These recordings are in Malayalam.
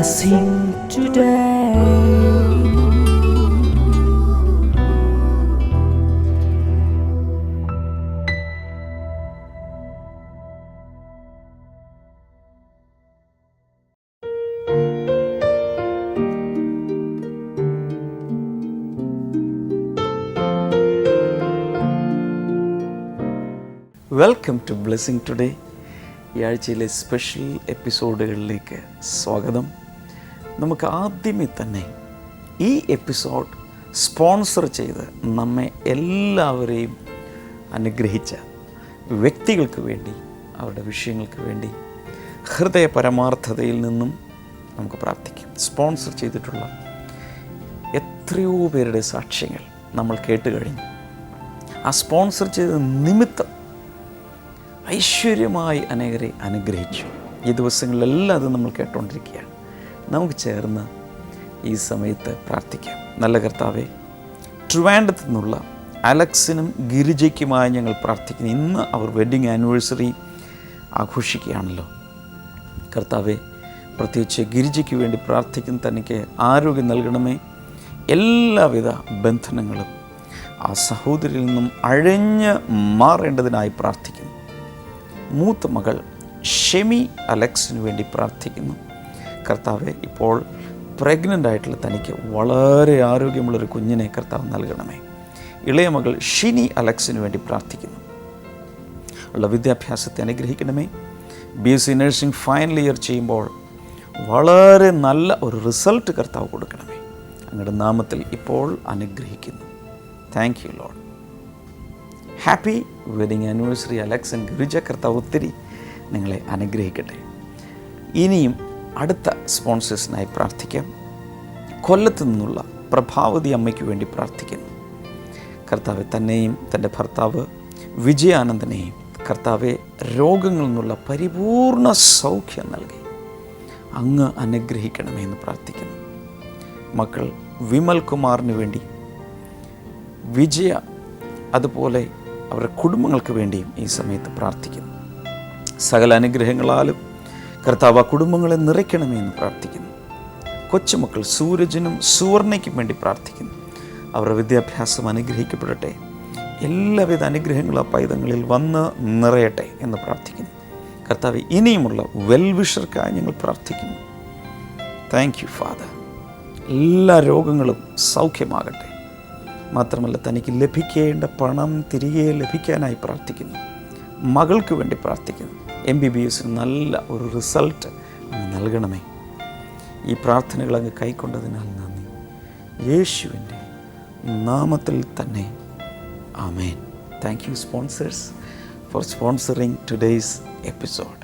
blessing today. Welcome to blessing today. ഈ ആഴ്ചയിലെ സ്പെഷ്യൽ എപ്പിസോഡുകളിലേക്ക് സ്വാഗതം. നമുക്ക് ആദ്യമേ തന്നെ ഈ എപ്പിസോഡ് സ്പോൺസർ ചെയ്ത് നമ്മെ എല്ലാവരെയും അനുഗ്രഹിച്ച വ്യക്തികൾക്ക് വേണ്ടി, അവരുടെ വിഷയങ്ങൾക്ക് വേണ്ടി ഹൃദയ പരമാർത്ഥതയിൽ നിന്നും നമുക്ക് പ്രാർത്ഥിക്കാം. സ്പോൺസർ ചെയ്തിട്ടുള്ള എത്രയോ പേരുടെ സാക്ഷ്യങ്ങൾ നമ്മൾ കേട്ട് കഴിഞ്ഞു. ആ സ്പോൺസർ ചെയ്ത നിമിത്തം ഐശ്വര്യമായി അനേകരെ അനുഗ്രഹിച്ചു. ഈ ദിവസങ്ങളിലെല്ലാം അത് നമ്മൾ കേട്ടുകൊണ്ടിരിക്കുകയാണ്. നമുക്ക് ചേർന്ന് ഈ സമയത്ത് പ്രാർത്ഥിക്കാം. നല്ല കർത്താവേ, ട്രിവാൻഡ്രത്തു നിന്നുള്ള അലക്സിനും ഗിരിജയ്ക്കുമായി ഞങ്ങൾ പ്രാർത്ഥിക്കുന്നു. ഇന്ന് അവർ വെഡ്ഡിങ് ആനിവേഴ്സറി ആഘോഷിക്കുകയാണല്ലോ. കർത്താവേ, പ്രത്യേകിച്ച് ഗിരിജയ്ക്ക് വേണ്ടി പ്രാർത്ഥിക്കുന്ന തനിക്ക് ആരോഗ്യം നൽകണമേ. എല്ലാവിധ ബന്ധനങ്ങളും ആ സഹോദരിയിൽ നിന്നും അഴഞ്ഞ് മാറേണ്ടതിനായി പ്രാർത്ഥിക്കുന്നു. മൂത്ത മകൾ ഷെമി അലക്സിന് വേണ്ടി പ്രാർത്ഥിക്കുന്നു. കർത്താവെ, ഇപ്പോൾ പ്രഗ്നൻ്റ് ആയിട്ടുള്ള തനിക്ക് വളരെ ആരോഗ്യമുള്ളൊരു കുഞ്ഞിനെ കർത്താവ് നൽകണമേ. ഇളയ മകൾ ഷിനി അലക്സിന് വേണ്ടി പ്രാർത്ഥിക്കുന്നു. ഉള്ള വിദ്യാഭ്യാസത്തെ അനുഗ്രഹിക്കണമേ. BSc നഴ്സിംഗ് ഫൈനൽ ഇയർ ചെയ്യുമ്പോൾ വളരെ നല്ല ഒരു റിസൾട്ട് കർത്താവ് കൊടുക്കണമേ. അങ്ങയുടെ നാമത്തിൽ ഇപ്പോൾ അനുഗ്രഹിക്കുന്നു. Thank you Lord. Happy wedding anniversary Alex and Girija. കർത്താവ് ഒത്തിരി നിങ്ങളെ അനുഗ്രഹിക്കട്ടെ. ഇനിയും അടുത്ത സ്പോൺസേഴ്സിനായി പ്രാർത്ഥിക്കാം. കൊല്ലത്തു നിന്നുള്ള പ്രഭാവതി അമ്മയ്ക്ക് വേണ്ടി പ്രാർത്ഥിക്കുന്നു. കർത്താവെ, തന്നെയും തൻ്റെ ഭർത്താവ് വിജയാനന്ദനെയും കർത്താവെ രോഗങ്ങളിൽ നിന്നുള്ള പരിപൂർണ സൗഖ്യം നൽകി അങ്ങ് അനുഗ്രഹിക്കണമെന്ന് പ്രാർത്ഥിക്കുന്നു. മക്കൾ വിമൽ കുമാറിന് വേണ്ടി, വിജയ അതുപോലെ അവരുടെ കുടുംബങ്ങൾക്ക് വേണ്ടിയും ഈ സമയത്ത് പ്രാർത്ഥിക്കുന്നു. സകല അനുഗ്രഹങ്ങളാലും കർത്താവ് ആ കുടുംബങ്ങളെ നിറയ്ക്കണമേ എന്ന് പ്രാർത്ഥിക്കുന്നു. കൊച്ചുമക്കൾ സൂരജിനും സുവർണയ്ക്കും വേണ്ടി പ്രാർത്ഥിക്കുന്നു. അവരുടെ വിദ്യാഭ്യാസം അനുഗ്രഹിക്കപ്പെടട്ടെ. എല്ലാവിധ അനുഗ്രഹങ്ങളും ആ പൈതങ്ങളിൽ വന്ന് നിറയട്ടെ എന്ന് പ്രാർത്ഥിക്കുന്നു. കർത്താവ്, ഇനിയുമുള്ള വെൽവിഷർക്കായി ഞങ്ങൾ പ്രാർത്ഥിക്കുന്നു. Thank you father. എല്ലാ രോഗങ്ങളും സൗഖ്യമാകട്ടെ. മാത്രമല്ല, തനിക്ക് ലഭിക്കേണ്ട പണം തിരികെ ലഭിക്കാനായി പ്രാർത്ഥിക്കുന്നു. മകൾക്ക് വേണ്ടി പ്രാർത്ഥിക്കുന്നു. MBBS നല്ല ഒരു റിസൾട്ട് അങ്ങ് നൽകണമേ. ഈ പ്രാർത്ഥനകൾ അങ്ങ് കൈക്കൊണ്ടതിനാൽ നന്ദി. യേശുവിൻ്റെ നാമത്തിൽ തന്നെ ആമേൻ. Thank you sponsors for sponsoring today's episode.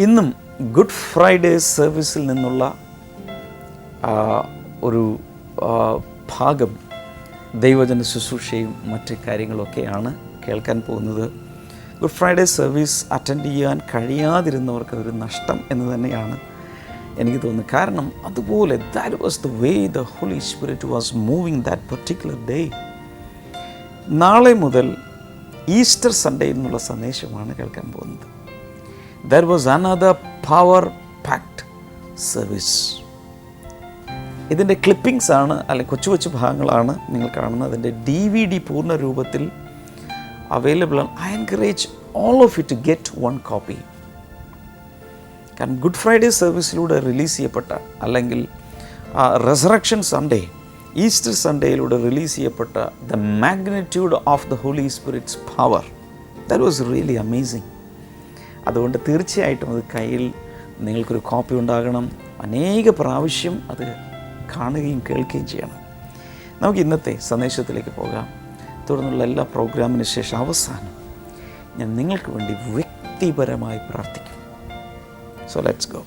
ഇന്നും ഗുഡ് ഫ്രൈഡേ സർവീസിൽ നിന്നുള്ള ഒരു ഭാഗം ദൈവജന ശുശ്രൂഷയും മറ്റ് കാര്യങ്ങളൊക്കെയാണ് കേൾക്കാൻ പോകുന്നത്. ഗുഡ് ഫ്രൈഡേ സർവീസ് അറ്റൻഡ് ചെയ്യാൻ കഴിയാതിരുന്നവർക്ക് ഒരു നഷ്ടം എന്ന് തന്നെയാണ് എനിക്ക് തോന്നുന്നത്. കാരണം അതുപോലെ that was the way the Holy Spirit was moving that particular day. നാളെ മുതൽ ഈസ്റ്റർ സൺഡേ എന്നുള്ള സന്ദേശമാണ് കേൾക്കാൻ പോകുന്നത്. There was another power-packed service. ഇതിൻ്റെ ക്ലിപ്പിങ്സ് ആണ്, അല്ലെങ്കിൽ കൊച്ചു കൊച്ചു ഭാഗങ്ങളാണ് നിങ്ങൾ കാണുന്നത്. അതിൻ്റെ DVD പൂർണ്ണ രൂപത്തിൽ അവൈലബിൾ ആണ്. I encourage all of you to get one copy. കാരണം ഗുഡ് ഫ്രൈഡേ സർവീസിലൂടെ റിലീസ് ചെയ്യപ്പെട്ട, അല്ലെങ്കിൽ റെസറക്ഷൻ സൺഡേ, ഈസ്റ്റർ സൺഡേയിലൂടെ റിലീസ് ചെയ്യപ്പെട്ട the magnitude of the Holy Spirit's power, that was really amazing. അതുകൊണ്ട് തീർച്ചയായിട്ടും അത് കയ്യിൽ നിങ്ങൾക്കൊരു കോപ്പി ഉണ്ടാകണം. അനേക പ്രാവശ്യം അത് കാണുകയും കേൾക്കുകയും ചെയ്യണം. നമുക്ക് ഇന്നത്തെ സന്ദേശത്തിലേക്ക് പോകാം. തുടർന്നുള്ള എല്ലാ പ്രോഗ്രാമിന് ശേഷം അവസാനം ഞാൻ നിങ്ങൾക്ക് വേണ്ടി വ്യക്തിപരമായി പ്രാർത്ഥിക്കും. So let's go.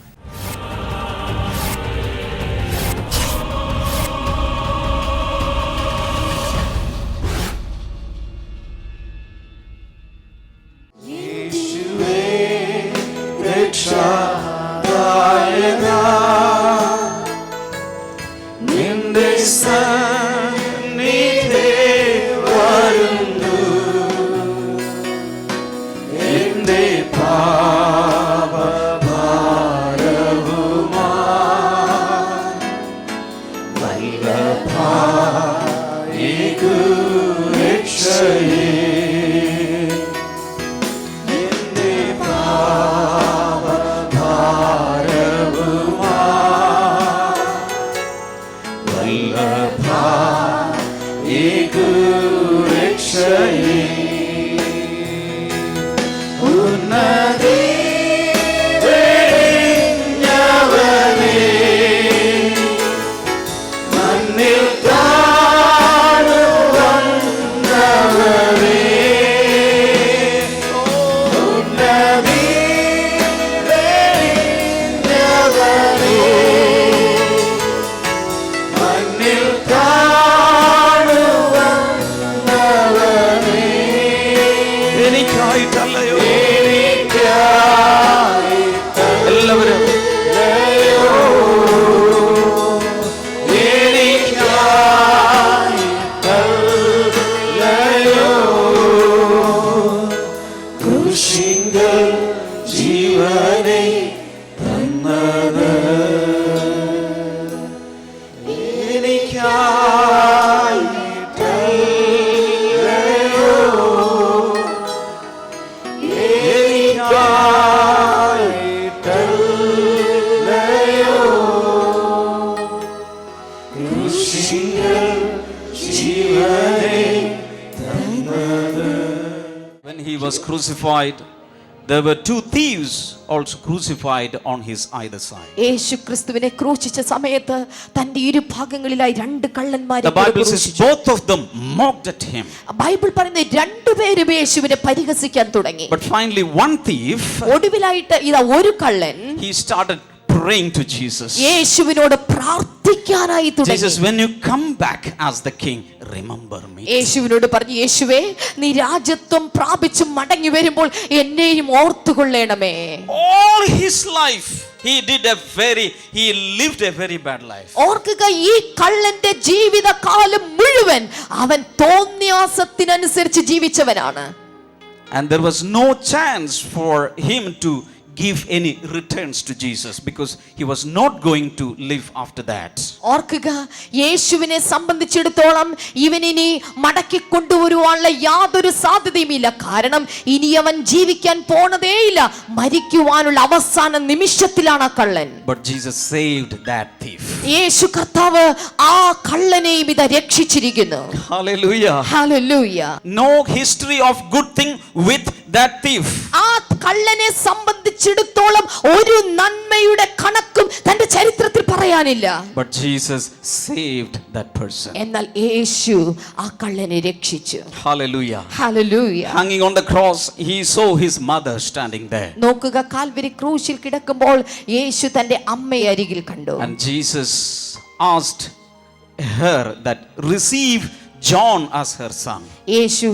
എനിക്കായിട്ടല്ലയോ, എല്ലാവരും ജീവനെ തന്നത് When he was crucified, there were two thieves also crucified on his either side. യേശു ക്രിസ്തുവിനെ ക്രൂശിച്ച സമയത്ത് തന്റെ ഇരുഭാഗങ്ങളിലായി രണ്ട് കള്ളന്മാരെ The Bible says both of them mocked at him. Bible പറയുന്നത് രണ്ടുപേരും യേശുവിനെ പരിഹസിക്കാൻ തുടങ്ങി. But finally one thief, ഒടുവിലായിട്ട് ഇതാ ഒരു കള്ളൻ he started praying to Jesus. യേശുവിനോട് പ്രാർത്ഥിക്കാനായി തുടങ്ങി. Jesus, when you come back as the king, remember me. യേശുവിനോട് പറഞ്ഞു, യേശുവേ നീ രാജ്യത്വം പ്രാപിച്ചു മടങ്ങി വരുമ്പോൾ എന്നെയും ഓർത്തുകൊള്ളണമേ. All his life he lived a very bad life. ഓർക്കുക, ഈ കള്ളന്റെ ജീവിതകാലം മുഴുവൻ അവൻ തോന്നിയാസത്തിനനുസരിച്ച് ജീവിച്ചവനാണ്. And there was no chance for him to give any returns to Jesus because he was not going to live after that. ഓർക്കുക, യേശുവിനെ സംബന്ധിച്ചിടത്തോളം ഇവനിനി മടക്കി കൊണ്ടുവരുവാനുള്ള യാതൊരു സാധ്യതയുമില്ല. കാരണം ഇനി അവൻ ജീവിക്കാൻ പോണതേയില്ല, മരിക്കുവാനുള്ള അവസാന നിമിഷത്തിലാണ് ആ കള്ളൻ. But Jesus saved that thief. യേശു കർത്താവ് ആ കള്ളനെയും ഇതാ രക്ഷിച്ചിരിക്കുന്നു. Hallelujah. Hallelujah. No history of good thing with that thief. ആ കള്ളനെ സംബന്ധിച്ചിടത്തോളം ഒരു നന്മയുടെ കണക്കും തന്റെ ചരിത്രത്തിൽ പറയാനില്ല. But Jesus saved that person. എന്നാൽ യേശു ആ കള്ളനെ രക്ഷിച്ചു. Hallelujah. Hallelujah. Hanging on the cross, he saw his mother standing there. നോക്കുക, കാൽവരി ക്രൂശിൽ കിടക്കുമ്പോൾ യേശു തന്റെ അമ്മയെ അരികിൽ കണ്ടു. And Jesus asked her that receive John as her son. യേശു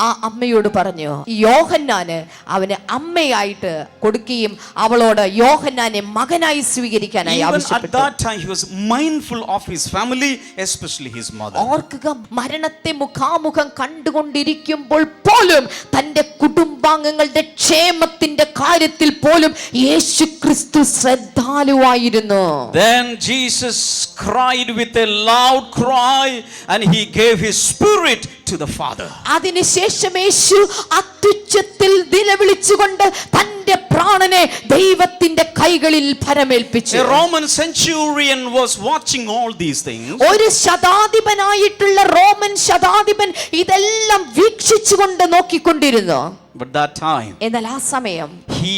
ആ അമ്മയോട് പറഞ്ഞു, യോഹന്നാന് അവന് അമ്മയായിട്ട് കൊടുക്കുകയും അവളോട് യോഹന്നാനെ മകനായി സ്വീകരിക്കാനായി ആവശ്യപ്പെട്ടു. Even at that time he was mindful of his family, especially his mother. ഓർക്കുക, മരണത്തെ മുഖാമുഖം കണ്ടുകൊണ്ടിരിക്കുമ്പോൾ പോലും തന്റെ കുടുംബാംഗങ്ങളുടെ ക്ഷേമത്തിന്റെ കാര്യത്തിൽ പോലും യേശു ക്രിസ്തു ശ്രദ്ധാലുവായിരുന്നു. Then Jesus cried with a loud cry and he gave his spirit to the Father. അതിനുശേഷം യേശു അത്യുച്ചത്തിൽ നിലവിളിച്ചുകൊണ്ട് തന്റെ പ്രാണനെ ദൈവത്തിന്റെ കൈകളിൽ ഫലമേൽപ്പിച്ചു. A Roman centurion was watching all these things. ഒരു ശതാധിപനായിട്ടുള്ള റോമൻ ശതാധിപൻ ഇതെല്ലാം വീക്ഷിച്ചുകൊണ്ട് നോക്കിക്കൊണ്ടിരുന്നു. But that time എന്നാൽ ആ സമയം he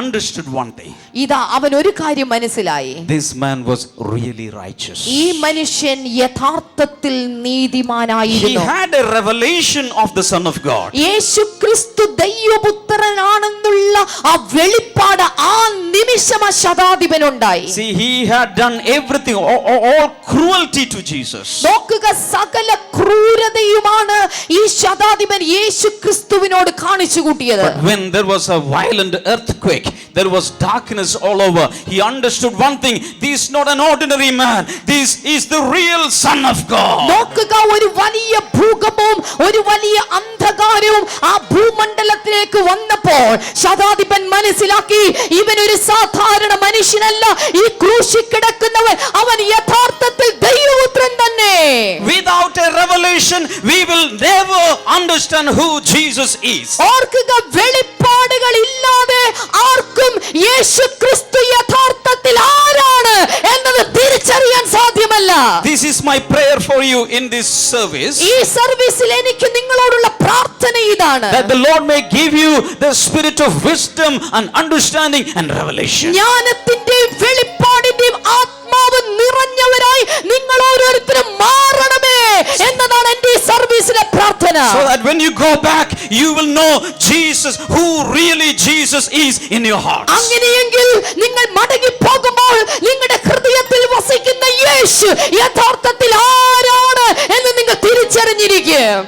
understood one thing. ഇതാ അവൻ ഒരു കാര്യം മനസ്സിലായി. This man was really righteous. ഈ മനുഷ്യൻ യഥാർത്ഥത്തിൽ നീതിമാനായിരുന്നു. He had a revelation of the Son of God. യേശു ക്രിസ്തു ദൈവപുത്രനാണെന്നുള്ള ആ വെളിപ്പാട് ആ നിമിഷം ആ ശതാധിപനുണ്ടായി. See, he had done everything, all cruelty to Jesus. നോക്കുക, സകല ക്രൂരതയുമാണ് ഈ ശതാധിപൻ യേശു ക്രിസ്തുവിനോട് കാണിച്ചു കൂട്ടിയത്. But when there was a violent earthquake, there was darkness all over, he understood one thing: this is not an ordinary man, this is the real Son of God. നോക്കുക, ഒരു വലിയ ഭൂകമ്പവും ഒരു വലിയ അന്ധകാരവും ആ ഭൂമണ്ഡലത്തിലേക്ക് വന്നപ്പോൾ ശതാധിപൻ മനസ്സിലാക്കി, ഇവൻ ഒരു സാധാരണ മനുഷ്യനല്ല, ഈ ക്രൂശിൽ കിടക്കുന്നവൻ അവൻ യഥാർത്ഥത്തിൽ ദൈവപുത്രൻ തന്നെ. Without a revelation we will never understand who Jesus is. ഓർക്കുക, വെളിപ്പാടുകൾ ഇല്ലാതെ ആർക്കും യേശു ക്രിസ്തു യഥാർത്ഥത്തിൽ ആരാണ് എന്നത് തിരിച്ചറിയാൻ സാധ്യമല്ല. This is my prayer for you in this service. ഈ സർവീസിൽ എനിക്ക് നിങ്ങളോടുള്ള പ്രാർത്ഥന ഇതാണ്. That the Lord may give you the spirit of wisdom and understanding and revelation. ജ്ഞാനത്തിന്റെയും വെളിപ്പാടിന്റെയും ആത്മാവ് നിറഞ്ഞവരായി നിങ്ങൾ ഓരോരുത്തരും മാറണമേ എന്നതാണ് എന്റെ സർവീസിലെ പ്രാർത്ഥന. So that when you go back you will know Jesus, who really Jesus is in your heart. അങ്ങനെയെങ്കിൽ നിങ്ങൾ മടങ്ങി പോകുമ്പോൾ നിങ്ങളുടെ ഹൃദയത്തിൽ വസിക്കുന്ന യേശു യഥാർത്ഥത്തിൽ ആരാണ് എന്ന് നിങ്ങൾ തിരിച്ചറിഞ്ഞിരിക്കും.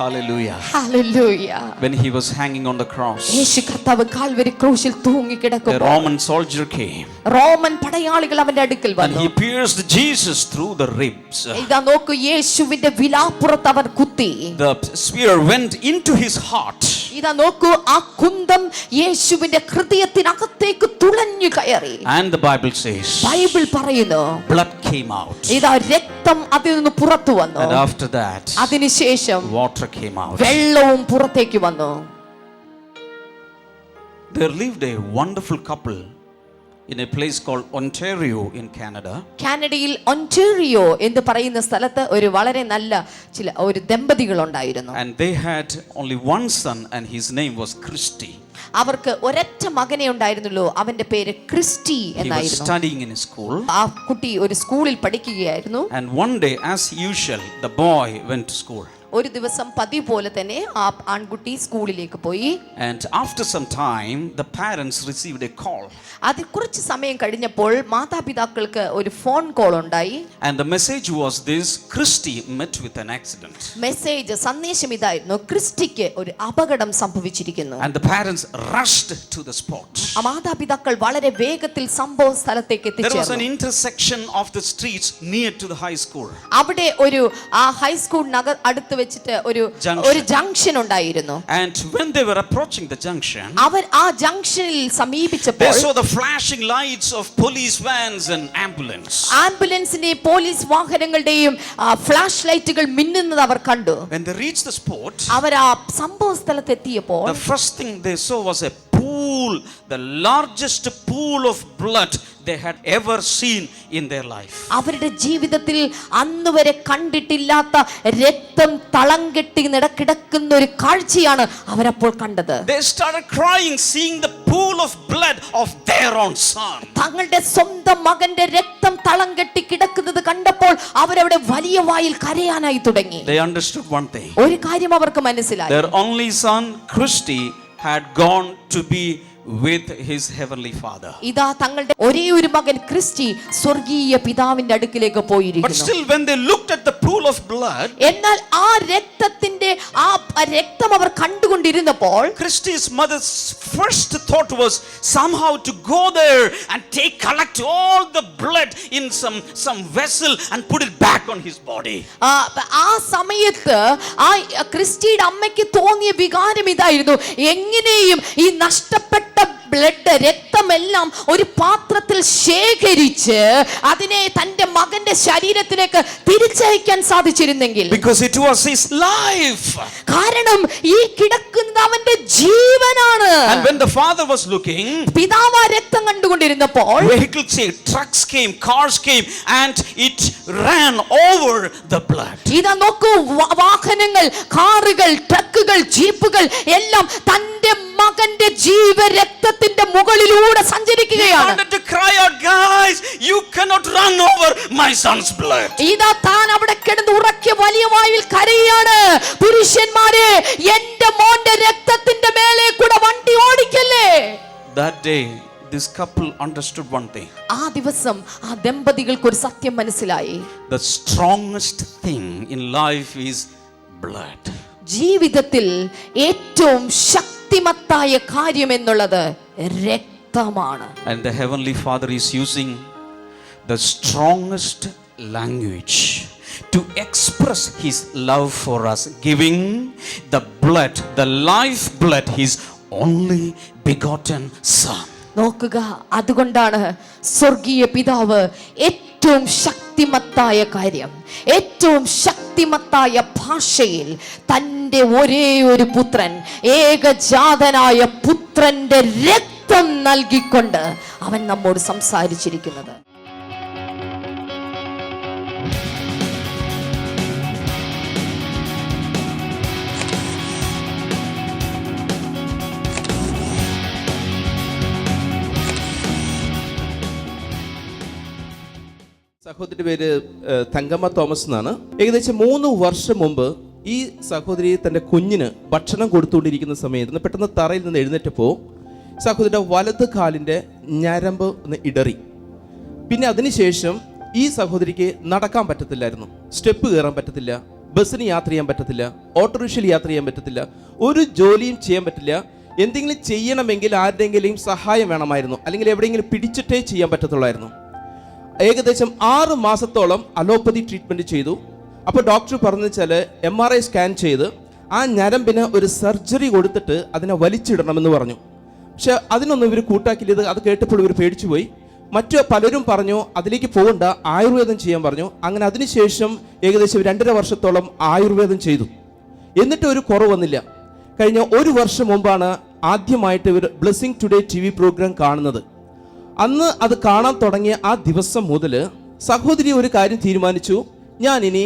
Hallelujah. Hallelujah. When he was hanging on the cross, യേശു കർത്താവ് കാൽവരി ക്രൂശിൽ തൂങ്ങി a കിടക്കുമ്പോൾ Roman soldier came റോമൻ പടയാളികൾ അവന്റെ അടുക്കൽ and വന്നു. he pierced Jesus through the ribs. ഇതാ നോക്കൂ, യേശുവിന്റെ വിലാപ്പുറത്ത് അവർ കുത്തി. The spear went into his heart. ഇതാ നോക്കൂ, ആ കുന്തം യേശുവിന്റെ ഹൃദയത്തിനകത്തേക്ക് തുളഞ്ഞു കയറി. And the Bible says, Bible പറയുന്നു, blood came out. ഇതാ രക്തം അതിൽ നിന്ന് പുറത്തു വന്നു. And after that, അതിനുശേഷം water came out. വെള്ളവും പുറത്തേക്ക് വന്നു. There lived a wonderful couple in a place called Ontario in Canada. കാനഡയിൽ ഒന്റാറിയോ എന്ന് പറയുന്ന സ്ഥലത്ത് ഒരു വളരെ നല്ല ഒരു ദമ്പതികൾ ഉണ്ടായിരുന്നു. And they had only one son and his name was Christy. അവർക്ക് ഒരൊറ്റ മകനെ ഉണ്ടായിരുന്നുള്ളൂ. അവന്റെ പേര് ക്രിസ്റ്റി He was എന്നായിരുന്നു. studying in a school. ആ കുട്ടി ഒരു സ്കൂളിൽ പഠിക്കുകയായിരുന്നു. And one day, as usual, the boy went to school. ഒരു ദിവസം പതിവ് പോലെ തന്നെ ആ ആൺകുട്ടി സ്കൂളിലേക്ക് പോയി. And after some time, the parents received a call. അത് കുറച്ച് സമയം കഴിഞ്ഞപ്പോൾ മാതാപിതാക്കൾക്ക് ഒരു ഫോൺ കോൾ ഉണ്ടായി. And the message was this: Christy met with an accident. സന്ദേശം ഇതായിരുന്നു, ക്രിസ്റ്റിക്ക് ഒരു അപകടം സംഭവിച്ചിരിക്കുന്നു. And the parents rushed to the spot. ആ മാതാപിതാക്കൾ വളരെ വേഗത്തിൽ സംഭവ സ്ഥലത്തേക്ക് There was an എത്തിച്ചേർന്നു. intersection of the streets near to the high school. അവിടെ ഒരു ആ ഹൈസ്കൂൾ അടുത്ത് വെച്ചിട്ട് ഒരു ജംഗ്ഷൻ ഉണ്ടായിരുന്നു. And when they were approaching the junction, അവർ ആ ജംഗ്ഷനിൽ സമീപിച്ചപ്പോൾ they saw the flashing lights of police vans and ambulance. ആംബുലൻസിന്റെയും പോലീസ് വാഹനങ്ങളുടെയും ഫ്ലാഷ് ലൈറ്റുകൾ മിന്നുന്നത് അവർ കണ്ടു. When they reached the spot, അവർ ആ സംഭവ സ്ഥലത്ത് എത്തിയപ്പോൾ the first thing they saw was a pool, the largest pool of blood they had ever seen in their life. അവരുടെ ജീവിതത്തിൽ അന്ന് വരെ കണ്ടിട്ടില്ലാത്ത രക്തം തളം കെട്ടി കിടക്കുന്ന ഒരു കാഴ്ചയാണ് അവരപ്പോൾ കണ്ടത്. They started crying, seeing the pool of blood of their own son. തങ്ങളുടെ സ്വന്തം മകന്റെ രക്തം തളം കെട്ടി കിടക്കുന്നത് കണ്ടപ്പോൾ അവരവിടെ വലിയ വായിൽ കരയാനായി തുടങ്ങി. They understood one thing. ഒരു കാര്യം അവർക്ക് മനസ്സിലായി. Their only son, Christy, had gone to be with his heavenly father. ഇതാ തങ്ങളുടെ ഒരേ ഒരു മകൻ ക്രിസ്റ്റി സ്വർഗീയ പിതാവിന്റെ അടുക്കിലേക്ക് But പോയിരിക്കുന്നു. still, when they looked at the pool of blood, എന്നാൽ ആ രക്തത്തിന്റെ ആ രക്തം അവർ കണ്ടുകൊണ്ടിരുന്നപ്പോൾ Christy's mother's first thought was somehow to go there and collect all the blood in some vessel and put it back on his body. ആ സമയത്ത് ആ ക്രിസ്റ്റിയുടെ അമ്മയ്ക്ക് തോന്നിയ വികാരം ഇതായിരുന്നു, എങ്ങനെയും ഈ നഷ്ടപ്പെട്ട ബ്ലഡ് രക്തമെല്ലാം ഒരു പാത്രത്തിൽ ശേഖരിച്ച് അതിനെ തന്റെ മകന്റെ ശരീരത്തിലേക്ക് തിരിച്ചയക്കാൻ സാധിച്ചിരുന്നെങ്കിൽ. Because it was his life. കാരണം ഈ കിടക്കുന്നത് അവന്റെ ജീവനാണ്. And when the father was looking, പിതാവ് ആ രക്തം കണ്ടുകൊണ്ടിരുന്നപ്പോൾ vehicles came, trucks came, cars came, and it ran over the blood. ഇതാ നോക്കൂ, വാഹനങ്ങൾ, കാറുകൾ, ട്രക്കുകൾ, ജീപ്പുകൾ എല്ലാം തന്റെ മകന്റെ ജീവരക്തത്തിന്റെ മുകളിലൂടെ സഞ്ചരിക്കുകയാണ്. He wanted to cry out, guys, you cannot run over my son's blood. ഇതാ താൻ അവിടെ കിടന്ന് ഉറക്കെ വലിയ വായിൽ കരയാണ്, പുരുഷന്മാരെ, എന്റെ മോന്റെ രക്തത്തിന്റെ മേലെ കൂടെ വണ്ടി ഓടിക്കല്ലേ. That day, this couple understood one thing. ആ ദിവസം ആ ദമ്പതികൾക്ക് ഒരു സത്യം മനസ്സിലായി. The strongest thing in life is blood. ജീവിതത്തിൽ ഏറ്റവും ശക്തിമത്തായ കാര്യം എന്നുള്ളത് രക്തമാണ്. And the heavenly Father is using the strongest language to express his love for us, giving the blood, the life blood, his only begotten son. നോക്കുക, അതുകൊണ്ടാണ് സ്വർഗീയ പിതാവ് ഏറ്റവും ശക്തിമത്തായ കാര്യം, ഏറ്റവും ശക്തിമത്തായ ഭാഷയിൽ തൻ്റെ ഒരേ ഒരു പുത്രൻ, ഏകജാതനായ പുത്രന്റെ രക്തം നൽകിക്കൊണ്ട് അവൻ നമ്മോട് സംസാരിച്ചിരിക്കുന്നത്. സഹോദരിയുടെ പേര് തങ്കമ്മ തോമസ് എന്നാണ്. ഏകദേശം 3 വർഷം മുമ്പ് ഈ സഹോദരി തൻ്റെ കുഞ്ഞിന് ഭക്ഷണം കൊടുത്തുകൊണ്ടിരിക്കുന്ന സമയത്ത് പെട്ടെന്ന് തറയിൽ നിന്ന് എഴുന്നേറ്റപ്പോൾ സഹോദരിയുടെ വലത് കാലിൻ്റെ ഞരമ്പ് ഒന്ന് ഇടറി. പിന്നെ അതിനുശേഷം ഈ സഹോദരിക്ക് നടക്കാൻ പറ്റത്തില്ലായിരുന്നു, സ്റ്റെപ്പ് കയറാൻ പറ്റത്തില്ല, ബസ്സിന് യാത്ര ചെയ്യാൻ പറ്റത്തില്ല, ഓട്ടോറിക്ഷയിൽ യാത്ര ചെയ്യാൻ പറ്റത്തില്ല, ഒരു ജോലിയും ചെയ്യാൻ പറ്റില്ല. എന്തെങ്കിലും ചെയ്യണമെങ്കിൽ ആരുടെയെങ്കിലും സഹായം വേണമായിരുന്നു, അല്ലെങ്കിൽ എവിടെയെങ്കിലും പിടിച്ചിട്ടേ ചെയ്യാൻ പറ്റത്തുള്ളായിരുന്നു. ഏകദേശം 6 മാസത്തോളം അലോപ്പതി ട്രീറ്റ്മെൻറ്റ് ചെയ്തു. അപ്പോൾ ഡോക്ടർ പറഞ്ഞു വെച്ചാൽ MRI സ്കാൻ ചെയ്ത് ആ ഞരമ്പിന് ഒരു സർജറി കൊടുത്തിട്ട് അതിനെ വലിച്ചിടണമെന്ന് പറഞ്ഞു. പക്ഷെ അതിനൊന്നും ഇവർ കൂട്ടാക്കിയത്. അത് കേട്ടപ്പോൾ ഇവർ പേടിച്ചു പോയി. മറ്റു പലരും പറഞ്ഞു അതിലേക്ക് പോകണ്ട, ആയുർവേദം ചെയ്യാൻ പറഞ്ഞു. അങ്ങനെ അതിനുശേഷം ഏകദേശം 2.5 വർഷത്തോളം ആയുർവേദം ചെയ്തു. എന്നിട്ട് ഒരു കുറവ് വന്നില്ല. കഴിഞ്ഞ 1 വർഷം മുമ്പാണ് ആദ്യമായിട്ട് ഇവർ ബ്ലെസ്സിങ് ടുഡേ TV പ്രോഗ്രാം കാണുന്നത്. അന്ന് അത് കാണാൻ തുടങ്ങിയ ആ ദിവസം മുതൽ സഹോദരി ഒരു കാര്യം തീരുമാനിച്ചു, ഞാൻ ഇനി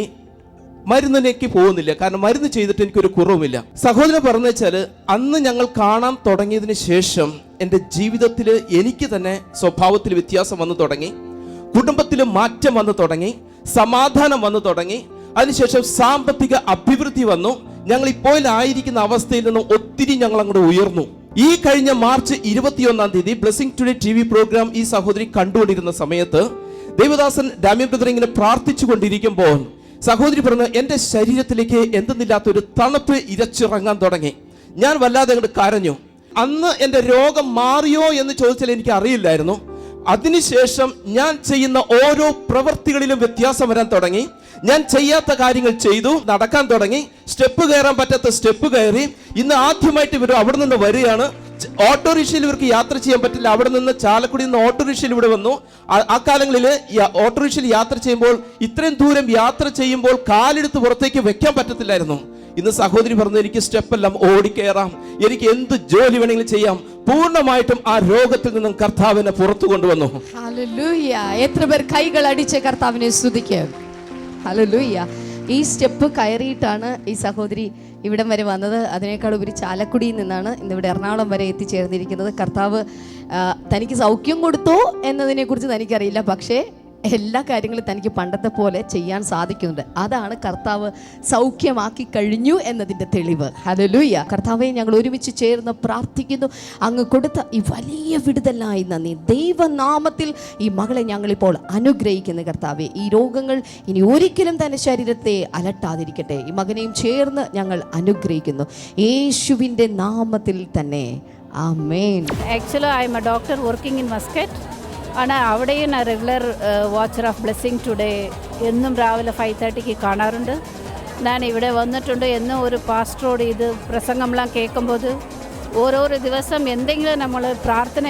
മരുന്നിലേക്ക് പോകുന്നില്ല, കാരണം മരുന്ന് ചെയ്തിട്ട് എനിക്കൊരു കുറവുമില്ല. സഹോദരൻ പറഞ്ഞു വെച്ചാൽ അന്ന് ഞങ്ങൾ കാണാൻ തുടങ്ങിയതിന് ശേഷം എൻ്റെ ജീവിതത്തിൽ എനിക്ക് തന്നെ സ്വഭാവത്തിൽ വ്യത്യാസം വന്നു തുടങ്ങി, കുടുംബത്തിൽ മാറ്റം വന്നു തുടങ്ങി, സമാധാനം വന്നു തുടങ്ങി. അതിനുശേഷം സാമ്പത്തിക അഭിവൃദ്ധി വന്നു. ഞങ്ങൾ ഇപ്പോൾ ആയിരിക്കുന്ന അവസ്ഥയിൽ നിന്നും ഒത്തിരി ഞങ്ങൾ അങ്ങോട്ട് ഉയർന്നു. ഈ കഴിഞ്ഞ മാർച്ച് 21-ാം തീയതി ബ്ലെസ്സിങ് ടുഡേ TV പ്രോഗ്രാം ഈ സഹോദരി കണ്ടുകൊണ്ടിരുന്ന സമയത്ത് ദേവദാസൻ ഡാമിയൻ ബ്രദർ ഇങ്ങനെ പ്രാർത്ഥിച്ചു കൊണ്ടിരിക്കുമ്പോൾ സഹോദരി പറഞ്ഞു, എൻ്റെ ശരീരത്തിലേക്ക് എന്തെന്നില്ലാത്തൊരു തണുപ്പ് ഇരച്ചിറങ്ങാൻ തുടങ്ങി. ഞാൻ വല്ലാതെ അങ്ങോട്ട് കരഞ്ഞു. അന്ന് എൻ്റെ രോഗം മാറിയോ എന്ന് ചോദിച്ചാൽ എനിക്ക് അറിയില്ലായിരുന്നു. അതിനുശേഷം ഞാൻ ചെയ്യുന്ന ഓരോ പ്രവൃത്തികളിലും വ്യത്യാസം വരാൻ തുടങ്ങി. ഞാൻ ചെയ്യാത്ത കാര്യങ്ങൾ ചെയ്തു, നടക്കാൻ തുടങ്ങി, സ്റ്റെപ്പ് കയറാൻ പറ്റാത്ത സ്റ്റെപ്പ് കയറി. ഇന്ന് ആദ്യമായിട്ട് ഇവർ അവിടെ നിന്ന് വരികയാണ്. ഓട്ടോറിക്ഷയിൽ ഇവർക്ക് യാത്ര ചെയ്യാൻ പറ്റില്ല. അവിടെ നിന്ന് ചാലക്കുടിയിൽ നിന്ന് ഓട്ടോറിക്ഷയിൽ ഇവിടെ വന്നു. ആ കാലങ്ങളിൽ ഓട്ടോറിക്ഷയിൽ യാത്ര ചെയ്യുമ്പോൾ ഇത്രയും ദൂരം യാത്ര ചെയ്യുമ്പോൾ കാലെടുത്ത് പുറത്തേക്ക് വെക്കാൻ പറ്റത്തില്ലായിരുന്നു. ഇന്ന് സഹോദരി പറഞ്ഞു, എനിക്ക് സ്റ്റെപ്പെല്ലാം ഓടിക്കയറാം, എനിക്ക് എന്ത് ജോലി വേണമെങ്കിലും ചെയ്യാം. പൂർണ്ണമായിട്ടും ആ രോഗത്തിൽ നിന്നും കർത്താവിനെ പുറത്തു കൊണ്ടുവന്നു. ഹല്ലേലൂയ. എത്ര പേർ കൈകൾ അടിച്ച് കർത്താവിനെ സ്തുതിക്കും. ഹല്ലേലൂയ. ഈ സ്റ്റെപ്പ് കയറിയിട്ടാണ് ഈ സഹോദരി ഇവിടം വരെ വന്നത്. അതിനേക്കാൾ ഉപരി ചാലക്കുടിയിൽ നിന്നാണ് ഇന്നിവിടെ എറണാകുളം വരെ എത്തിച്ചേർന്നിരിക്കുന്നത്. കർത്താവ് തനിക്ക് സൗഖ്യം കൊടുത്തോ എന്നതിനെക്കുറിച്ച് തനിക്കറിയില്ല, പക്ഷേ എല്ലാ കാര്യങ്ങളും തനിക്ക് പണ്ടത്തെ പോലെ ചെയ്യാൻ സാധിക്കുന്നുണ്ട്. അതാണ് കർത്താവ് സൗഖ്യമാക്കി കഴിഞ്ഞു എന്നതിൻ്റെ തെളിവ്. ഹല്ലേലൂയ. കർത്താവെ, ഞങ്ങൾ ഒരുമിച്ച് ചേർന്ന് പ്രാർത്ഥിക്കുന്നു. അങ്ങ് കൊടുത്ത ഈ വലിയ വിടുതലായി നന്ദി. ദൈവനാമത്തിൽ ഈ മകളെ ഞങ്ങളിപ്പോൾ അനുഗ്രഹിക്കുന്നു കർത്താവെ. ഈ രോഗങ്ങൾ ഇനി ഒരിക്കലും തന്നെ ശരീരത്തെ അലട്ടാതിരിക്കട്ടെ. ഈ മകനെയും ചേർന്ന് ഞങ്ങൾ അനുഗ്രഹിക്കുന്നു യേശുവിൻ്റെ നാമത്തിൽ തന്നെ. ആമേൻ. Actually, I am a doctor working in Muscat. ஆனால் അവിടെയും ഞാൻ regular watcher of blessing today എന്നും രാവിലെ 5:30 കാണാറുണ്ട്. ഞാൻ ഇവിടെ വന്നിട്ടുണ്ട്. എന്നും ഒരു പാസ്റ്ററോട് ഇത് പ്രസംഗമെല്ലാം കേൾക്കുമ്പോൾ ഓരോരോ ദിവസം എന്തെങ്കിലും നമ്മൾ പ്രാർത്ഥന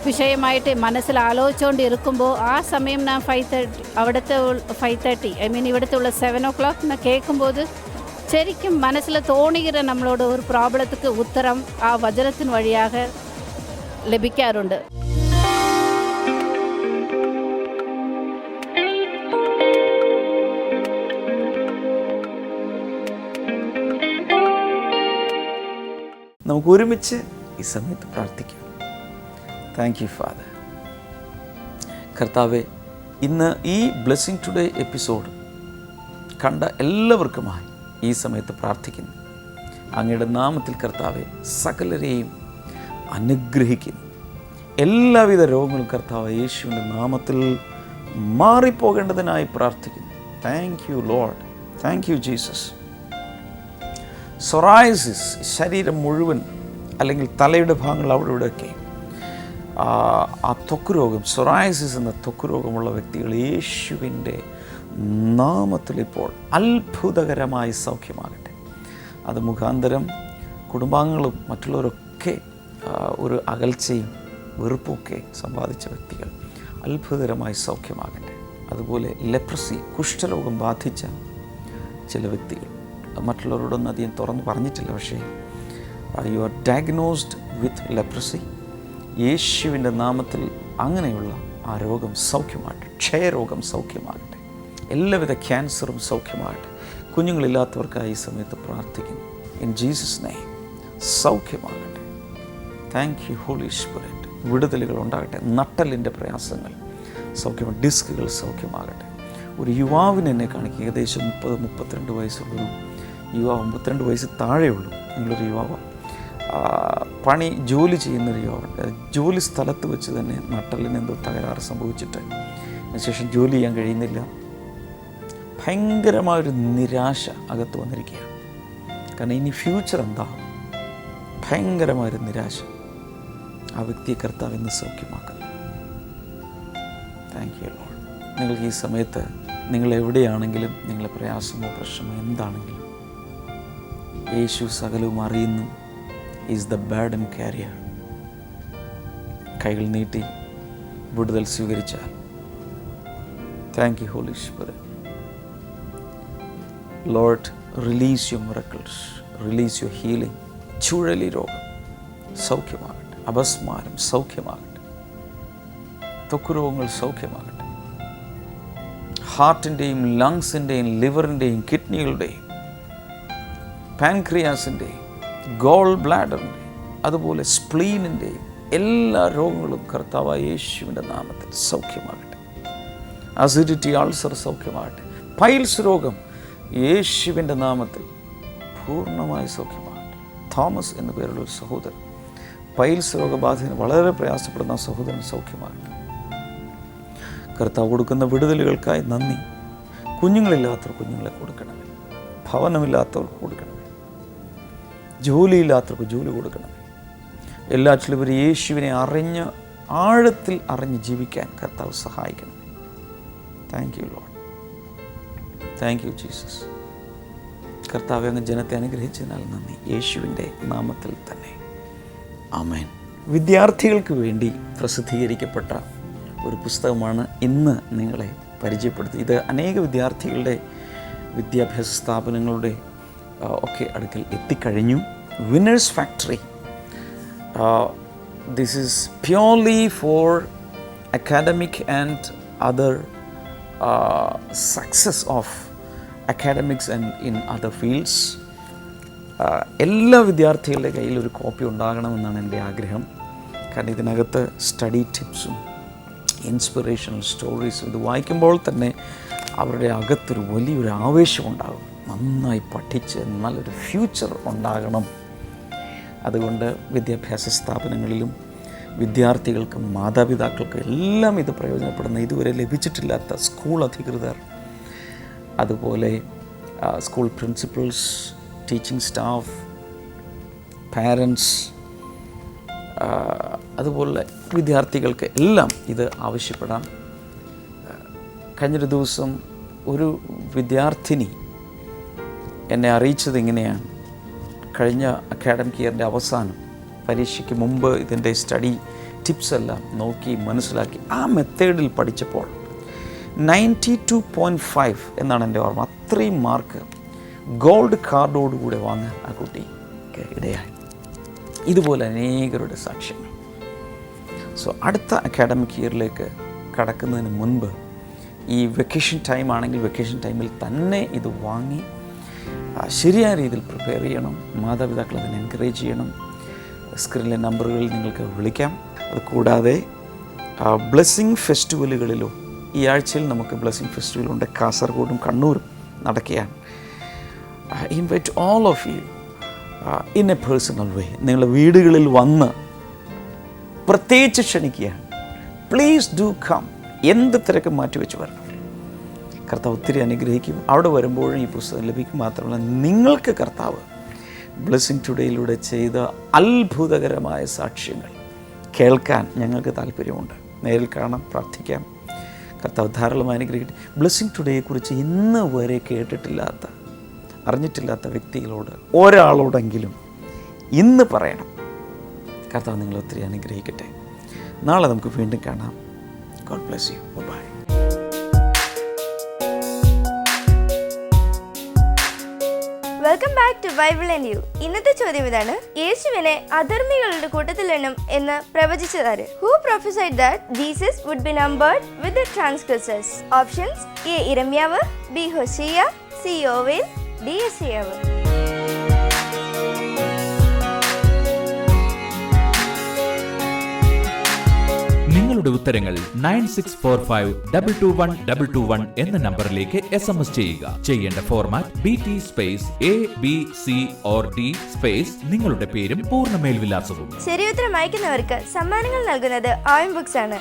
വിഷയമായിട്ട് മനസ്സിൽ ആലോചിച്ചുകൊണ്ട് ഇരിക്കുമ്പോൾ ആ സമയം ഞാൻ 5:30 അവിടുത്തെ 5:30 ഇവിടുത്തെ ഉള്ള 7 o'clock ഞാൻ കേൾക്കുമ്പോൾ ശരിക്കും മനസ്സിൽ തോന്നുകിற നമ്മളോട് ഒരു പ്രോബ്ലத்துக்கு ഉത്തരം ആ വചനത്തിൻ വഴിയാക ലഭിക്കാറുണ്ട്. നമുക്ക് ഒരുമിച്ച് ഈ സമയത്ത് പ്രാർത്ഥിക്കാം. Thank you father. കർത്താവെ, ഇന്ന് ഈ ബ്ലെസ്സിങ് ടുഡേ എപ്പിസോഡ് കണ്ട എല്ലാവർക്കുമായി ഈ സമയത്ത് പ്രാർത്ഥിക്കുന്നു. അങ്ങയുടെ നാമത്തിൽ കർത്താവെ സകലരെയും അനുഗ്രഹിക്കുന്നു. എല്ലാവിധ രോഗങ്ങളും കർത്താവ് യേശുവിൻ്റെ നാമത്തിൽ മാറിപ്പോകേണ്ടതിനായി പ്രാർത്ഥിക്കുന്നു. Thank you Lord. Thank you Jesus. Psoriasis, ശരീരം മുഴുവൻ അല്ലെങ്കിൽ തലയുടെ ഭാഗങ്ങൾ അവിടെ ഇവിടെയൊക്കെ ആ ത്വക്ക് രോഗം, സൊറായസിസ് എന്ന ത്വക്ക് രോഗമുള്ള വ്യക്തികൾ യേശുവിൻ്റെ നാമത്തിൽ ഇപ്പോൾ അത്ഭുതകരമായി സൗഖ്യമാകട്ടെ. അത് മുഖാന്തരം കുടുംബാംഗങ്ങളും മറ്റുള്ളവരൊക്കെ ഒരു അകൽച്ചയും വെറുപ്പൊക്കെ സമ്പാദിച്ച വ്യക്തികൾ അത്ഭുതകരമായി സൗഖ്യമാകട്ടെ. അതുപോലെ ലെപ്രസി, കുഷ്ഠരോഗം ബാധിച്ച ചില വ്യക്തികൾ, മറ്റുള്ളവരോടൊന്നും അധികം തുറന്ന് പറഞ്ഞിട്ടില്ല, പക്ഷേ you are diagnosed with leprosy. യേശുവിൻ്റെ നാമത്തിൽ അങ്ങനെയുള്ള ആ രോഗം സൗഖ്യമാകട്ടെ. ക്ഷയരോഗം സൗഖ്യമാകട്ടെ. എല്ലാവിധ ക്യാൻസറും സൗഖ്യമാകട്ടെ. കുഞ്ഞുങ്ങളില്ലാത്തവർക്കായി ഈ സമയത്ത് പ്രാർത്ഥിക്കുന്നു. ഇൻ ജീസസ് നെയിം സൗഖ്യമാകട്ടെ. Thank you Holy Spirit. വിടുതലുകൾ ഉണ്ടാകട്ടെ. നട്ടലിൻ്റെ പ്രയാസങ്ങൾ സൗഖ്യമാകട്ടെ. ഡിസ്കുകൾ സൗഖ്യമാകട്ടെ. ഒരു യുവാവിന് എന്നെ കാണിക്കുക. ഏകദേശം 30-32 വയസ്സുള്ളൊരു യുവാവ്, 32 വയസ്സ് താഴെയുള്ളൂ. നിങ്ങളൊരു യുവാവ്, ജോലി ചെയ്യുന്നൊരു യുവാവുണ്ട്. ജോലി സ്ഥലത്ത് വെച്ച് തന്നെ നട്ടലിന് എന്തോ തകരാറ് സംഭവിച്ചിട്ട് അതിനുശേഷം ജോലി ചെയ്യാൻ കഴിയുന്നില്ല. ഭയങ്കരമായൊരു നിരാശ അകത്ത് വന്നിരിക്കുകയാണ്. കാരണം ഇനി ഫ്യൂച്ചർ എന്താ? ഭയങ്കരമായൊരു നിരാശ. ആ വ്യക്തിയെ കർത്താവ് ഇന്ന് സൗഖ്യമാക്കുന്നു. Thank you Lord. നിങ്ങൾക്ക് ഈ സമയത്ത് നിങ്ങൾ എവിടെയാണെങ്കിലും നിങ്ങളുടെ പ്രയാസമോ പ്രശ്നമോ എന്താണെങ്കിലും യേശു സകലവും അറിയുന്നു. Is the burden carrier. കൈകൾ നീട്ടി വിടുതൽ സ്വീകരിച്ചാൽ. Thank you Holy Spirit. Lord, release your miracles, release your healing. ചുഴലി രോഗം സൗഖ്യമാകട്ടെ, അപസ്മാരം സൗഖ്യമാകട്ടെ, ത്വക്ക് രോഗങ്ങൾ സൗഖ്യമാകട്ടെ, ഹാർട്ടിൻ്റെയും ലങ്സിൻ്റെയും ലിവറിൻ്റെയും കിഡ്നികളുടെയും പാൻക്രിയാസിൻ്റെയും ഗോൾ ബ്ലാഡറിൻ്റെയും അതുപോലെ സ്പ്ലീനിൻ്റെയും എല്ലാ രോഗങ്ങളും കർത്താവായ യേശുവിൻ്റെ നാമത്തിൽ സൗഖ്യമാകട്ടെ. അസിഡിറ്റി, അൾസർ സൗഖ്യമാകട്ടെ. പൈൽസ് രോഗം യേശുവിൻ്റെ നാമത്തിൽ പൂർണ്ണമായി സൗഖ്യമാകട്ടെ. തോമസ് എന്ന പേരുള്ള ഒരു സഹോദരൻ, പൈൽസ് രോഗബാധയിൽ വളരെ പ്രയാസപ്പെടുന്ന ആ സഹോദരൻ സൗഖ്യമാകട്ടെ. കർത്താവ് കൊടുക്കുന്ന വിടുതലുകൾക്കായി നന്ദി. കുഞ്ഞുങ്ങളില്ലാത്തവർ കുഞ്ഞുങ്ങളെ കൊടുക്കണമേ, ഭവനമില്ലാത്തവർക്ക് കൊടുക്കണമേ, ജോലിയില്ലാത്തവർക്ക് ജോലി കൊടുക്കണമേ. എല്ലാറ്റിലും ഇവർ യേശുവിനെ അറിഞ്ഞ് ആഴത്തിൽ അറിഞ്ഞ് ജീവിക്കാൻ കർത്താവ് സഹായിക്കണം. Thank you Lord. Thank you Jesus. കർത്താവ് അങ്ങ് ജനത്തെ അനുഗ്രഹിച്ചതിനാൽ നന്ദി. യേശുവിൻ്റെ നാമത്തിൽ തന്നെ ആമേൻ. വിദ്യാർത്ഥികൾക്ക് വേണ്ടി പ്രസിദ്ധീകരിക്കപ്പെട്ട ഒരു പുസ്തകമാണ് ഇന്ന് നിങ്ങളെ പരിചയപ്പെടുത്തി. ഇത് അനേക വിദ്യാർത്ഥികളുടെ വിദ്യാഭ്യാസ സ്ഥാപനങ്ങളുടെ ഒക്കെ അടുക്കൽ എത്തിക്കഴിഞ്ഞു. Winners factory. This is purely four academic and other success of academics and in other fields. എല്ലാ വിദ്യാർത്ഥികളുടെ കയ്യിൽ ഒരു കോപ്പി ഉണ്ടാകണമെന്നാണ് എൻ്റെ ആഗ്രഹം. കാരണം ഇതിനകത്ത് സ്റ്റഡി ടിപ്സും ഇൻസ്പിറേഷണൽ സ്റ്റോറീസും ഇത് വായിക്കുമ്പോൾ തന്നെ അവരുടെ അകത്തൊരു വലിയൊരു ആവേശമുണ്ടാകും. നന്നായി പഠിച്ച് നല്ലൊരു ഫ്യൂച്ചർ ഉണ്ടാകണം. അതുകൊണ്ട് വിദ്യാഭ്യാസ സ്ഥാപനങ്ങളിലും വിദ്യാർത്ഥികൾക്കും മാതാപിതാക്കൾക്കും എല്ലാം ഇത് പ്രയോജനപ്പെടുന്ന ഇതുവരെ ലഭിച്ചിട്ടില്ലാത്ത സ്കൂൾ അധികൃതർ, അതുപോലെ school principals, teaching staff, parents, അതുപോലെ വിദ്യാർത്ഥികൾക്ക് എല്ലാം ഇത് ആവശ്യപ്പെടാം. കഴിഞ്ഞൊരു ദിവസം ഒരു വിദ്യാർത്ഥിനി എന്നെ അറിയിച്ചത് ഇങ്ങനെയാണ്. കഴിഞ്ഞ അക്കാഡമിക് ഇയറിൻ്റെ അവസാനം പരീക്ഷയ്ക്ക് മുമ്പ് ഇതിൻ്റെ സ്റ്റഡി ടിപ്സ് എല്ലാം നോക്കി മനസ്സിലാക്കി ആ മെത്തേഡിൽ പഠിച്ചപ്പോൾ 92.5 എന്നാണ് എൻ്റെ ഓർമ്മ. അത്രയും മാർക്ക് ഗോൾഡ് കാർഡോടുകൂടെ വാങ്ങാൻ ആ കുട്ടിക്ക് ഇടയായി. ഇതുപോലെ അനേകരുടെ സാക്ഷ്യങ്ങൾ. സോ അടുത്ത അക്കാഡമിക് ഇയറിലേക്ക് കടക്കുന്നതിന് മുൻപ് ഈ വെക്കേഷൻ ടൈം ആണെങ്കിൽ വെക്കേഷൻ ടൈമിൽ തന്നെ ഇത് വാങ്ങി ശരിയായ രീതിയിൽ പ്രിപ്പയർ ചെയ്യണം. മാതാപിതാക്കൾ അതിനെ എൻകറേജ് ചെയ്യണം. സ്ക്രീനിലെ നമ്പറുകളിൽ നിങ്ങൾക്ക് വിളിക്കാം. അതുകൂടാതെ ബ്ലെസ്സിങ് ഫെസ്റ്റിവലുകളിലോ ഈ ആഴ്ചയിൽ നമുക്ക് ബ്ലെസ്സിങ് ഫെസ്റ്റിവലുണ്ട്. കാസർഗോഡും കണ്ണൂരും നടക്കുകയാണ്. Invite all of you in a personal way. നിങ്ങളുടെ വീടുകളിൽ വന്ന് പ്രത്യേകിച്ച് ക്ഷണിക്കുകയാണ്. Please do come. എന്ത് തിരക്ക് മാറ്റിവെച്ച് വരണം. കർത്താവ് ഒത്തിരി അനുഗ്രഹിക്കും. അവിടെ വരുമ്പോഴും ഈ പുസ്തകം ലഭിക്കും. മാത്രമല്ല നിങ്ങൾക്ക് കർത്താവ് ബ്ലെസ്സിങ് ടുഡേയിലൂടെ ചെയ്ത അത്ഭുതകരമായ സാക്ഷ്യങ്ങൾ കേൾക്കാൻ ഞങ്ങൾക്ക് താല്പര്യമുണ്ട്. നേരിൽ കാണാം, പ്രാർത്ഥിക്കാം. കർത്താവ് ധാരാളം അനുഗ്രഹിക്കട്ടെ. ബ്ലെസ്സിങ് ടുഡേയെക്കുറിച്ച് ഇന്ന് വരെ കേട്ടിട്ടില്ലാത്ത, അറിഞ്ഞിട്ടില്ലാത്ത വ്യക്തികളോട് ഒരാളോടെങ്കിലും ഇന്ന് പറയണം. കർത്താവ് നിങ്ങളെ ഒത്തിരി അനുഗ്രഹിക്കട്ടെ. നാളെ നമുക്ക് വീണ്ടും കാണാം. God bless you. Bye. Welcome back to Bible and you. ഇന്നത്തെ ചോദ്യം ഇതാണ്: യേശുവിനെ അധർമ്മികളുടെ കൂട്ടത്തിലെണ്ണം എന്ന് പ്രവചിച്ചതാര്? Who prophesied that Jesus would be numbered with the transgressors? Options: A. ഇരമ്യാവ്, B. ഹോശിയ, C. യോവേൽ, D. യെശയ്യാവ്. നിങ്ങളുടെ ഉത്തരങ്ങൾ 9645221221 എന്ന നമ്പറിലേക്ക് SMS ചെയ്യുക. ചെയ്യേണ്ട format BT space ABC or D space നിങ്ങളുടെ പേരും പൂർണ്ണ മേൽവിലാസവും. ശരി ഉത്തരം അയക്കുന്നവർക്ക് സമ്മാനങ്ങൾ നൽകുന്നത് OM ബുക്സ് ആണ്.